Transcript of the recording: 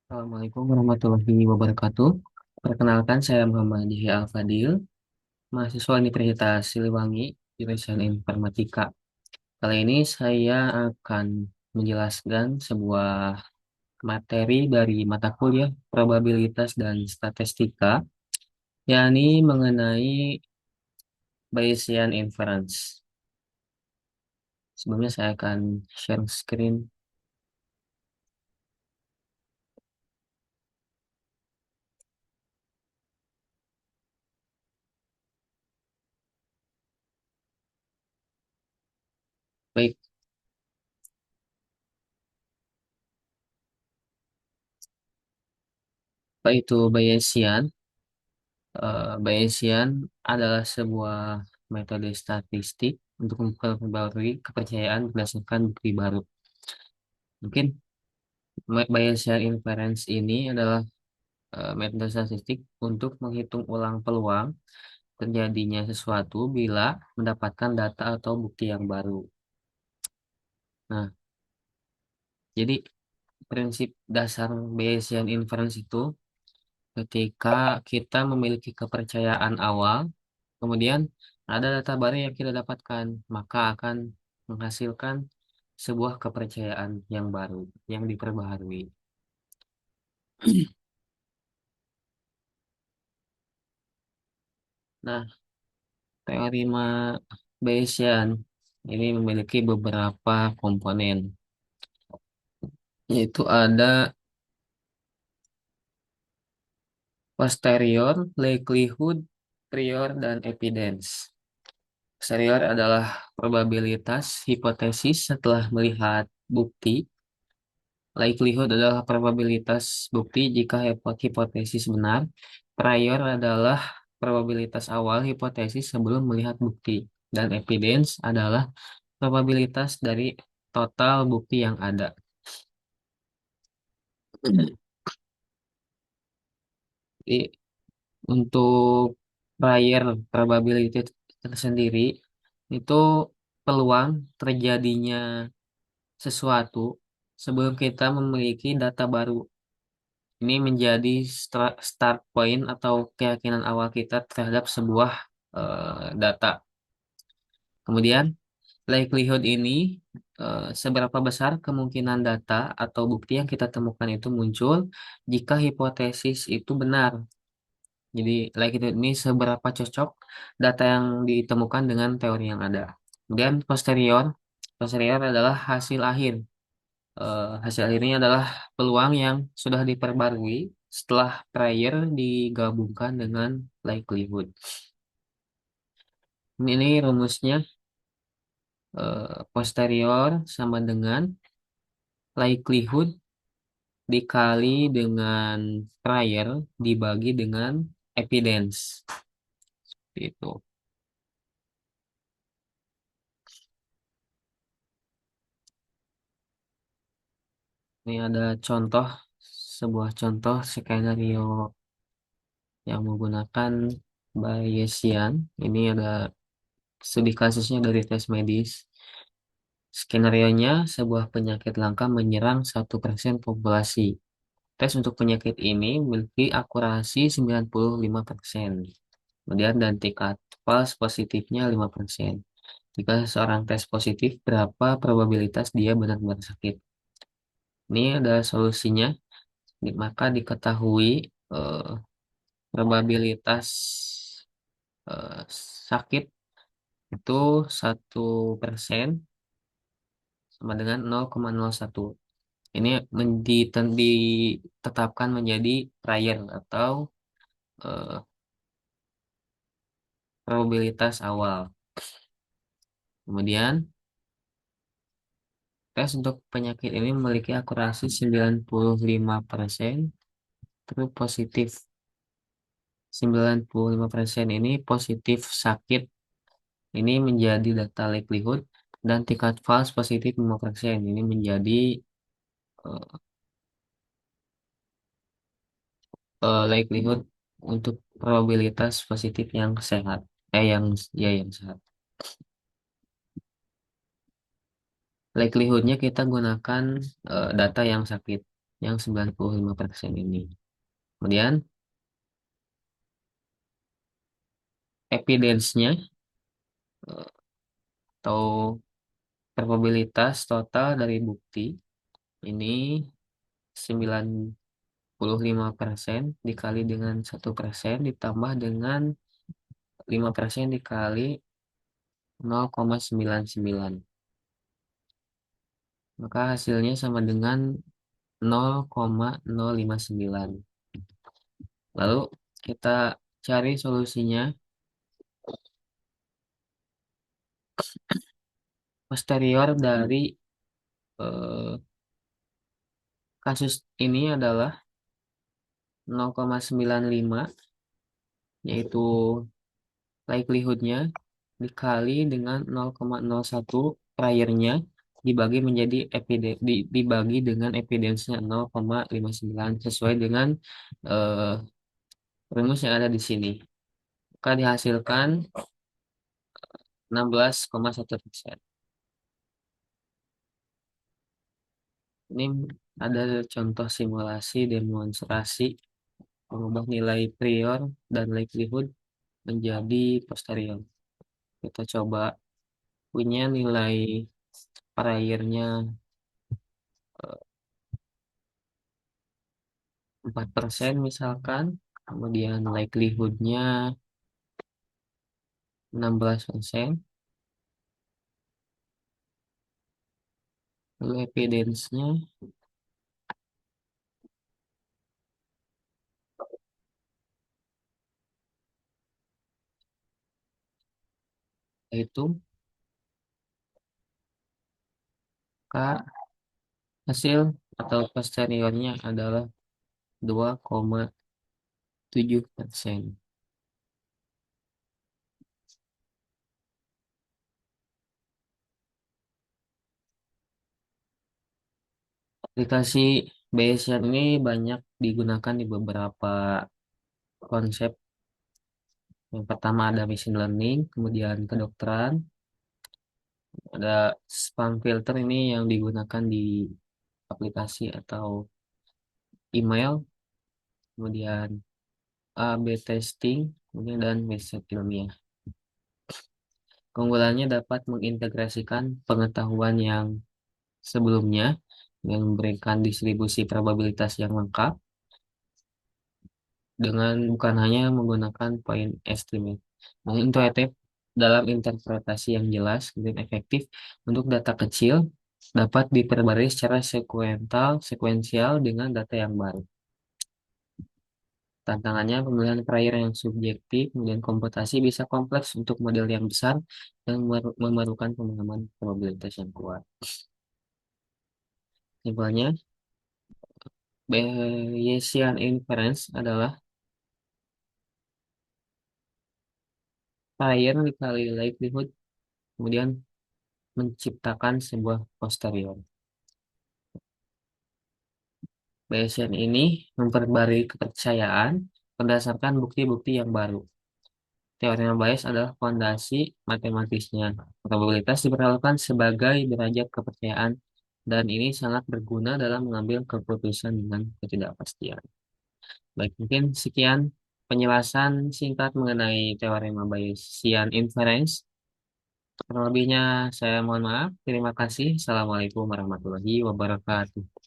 Assalamualaikum warahmatullahi wabarakatuh. Perkenalkan, saya Muhammad Yahya Al-Fadil, mahasiswa Universitas Siliwangi, jurusan Informatika. Kali ini saya akan menjelaskan sebuah materi dari mata kuliah probabilitas dan statistika, yakni mengenai Bayesian inference. Sebelumnya saya akan share screen. Baik, apa itu Bayesian? Bayesian adalah sebuah metode statistik untuk memperbarui kepercayaan berdasarkan bukti baru. Mungkin Bayesian inference ini adalah metode statistik untuk menghitung ulang peluang terjadinya sesuatu bila mendapatkan data atau bukti yang baru. Nah, jadi prinsip dasar Bayesian inference itu ketika kita memiliki kepercayaan awal, kemudian ada data baru yang kita dapatkan, maka akan menghasilkan sebuah kepercayaan yang baru, yang diperbaharui. Nah, teorema Bayesian ini memiliki beberapa komponen, yaitu ada posterior, likelihood, prior, dan evidence. Posterior adalah probabilitas hipotesis setelah melihat bukti. Likelihood adalah probabilitas bukti jika hipotesis benar. Prior adalah probabilitas awal hipotesis sebelum melihat bukti. Dan evidence adalah probabilitas dari total bukti yang ada. Jadi, untuk prior probability tersendiri, itu peluang terjadinya sesuatu sebelum kita memiliki data baru. Ini menjadi start point atau keyakinan awal kita terhadap sebuah data. Kemudian, likelihood ini seberapa besar kemungkinan data atau bukti yang kita temukan itu muncul jika hipotesis itu benar. Jadi, likelihood ini seberapa cocok data yang ditemukan dengan teori yang ada. Kemudian, posterior. Posterior adalah hasil akhir. Hasil akhirnya adalah peluang yang sudah diperbarui setelah prior digabungkan dengan likelihood. Ini rumusnya, posterior sama dengan likelihood dikali dengan prior dibagi dengan evidence. Seperti itu. Ini ada contoh, sebuah contoh skenario yang menggunakan Bayesian. Ini ada studi kasusnya dari tes medis. Skenarionya, sebuah penyakit langka menyerang 1% populasi. Tes untuk penyakit ini memiliki akurasi 95%. Kemudian dan tingkat false positifnya 5%. Jika seseorang tes positif, berapa probabilitas dia benar-benar sakit? Ini ada solusinya. Maka diketahui eh, probabilitas eh, sakit itu 1% sama dengan 0,01. Ini ditetapkan menjadi prior atau eh, probabilitas awal. Kemudian, tes untuk penyakit ini memiliki akurasi 95%, terus positif. 95% ini positif sakit. Ini menjadi data likelihood dan tingkat false positif 5%. Ini menjadi eh, likelihood untuk probabilitas positif yang sehat. Yang sehat. Likelihoodnya kita gunakan data yang sakit. yang 95% ini. Kemudian evidence-nya atau probabilitas total dari bukti ini 95% dikali dengan 1% ditambah dengan 5% dikali 0,99. Maka hasilnya sama dengan 0,059. Lalu kita cari solusinya. Posterior dari eh, kasus ini adalah 0,95, yaitu likelihoodnya dikali dengan 0,01 priornya dibagi menjadi dibagi dengan evidence-nya 0,59 sesuai dengan eh, rumus yang ada di sini. Maka dihasilkan 16,1%. Ini ada contoh simulasi demonstrasi mengubah nilai prior dan likelihood menjadi posterior. Kita coba punya nilai priornya 4% misalkan, kemudian likelihoodnya 16%, lalu evidence-nya itu K, hasil atau posteriornya adalah 2,7%. Aplikasi Bayesian ini banyak digunakan di beberapa konsep. Yang pertama ada machine learning, kemudian kedokteran, ada spam filter ini yang digunakan di aplikasi atau email, kemudian A/B testing, kemudian dan riset ilmiah. Keunggulannya dapat mengintegrasikan pengetahuan yang sebelumnya yang memberikan distribusi probabilitas yang lengkap dengan bukan hanya menggunakan point estimate. Intuitif dalam interpretasi yang jelas dan efektif untuk data kecil dapat diperbarui secara sekuensial dengan data yang baru. Tantangannya pemilihan prior yang subjektif, kemudian komputasi bisa kompleks untuk model yang besar dan memerlukan pemahaman probabilitas yang kuat. Simpelnya, Bayesian inference adalah prior dikali likelihood, kemudian menciptakan sebuah posterior. Bayesian ini memperbarui kepercayaan berdasarkan bukti-bukti yang baru. Teorema Bayes adalah fondasi matematisnya. Probabilitas diperlakukan sebagai derajat kepercayaan dan ini sangat berguna dalam mengambil keputusan dengan ketidakpastian. Baik, mungkin sekian penjelasan singkat mengenai teorema Bayesian inference. Kurang lebihnya saya mohon maaf. Terima kasih. Assalamualaikum warahmatullahi wabarakatuh.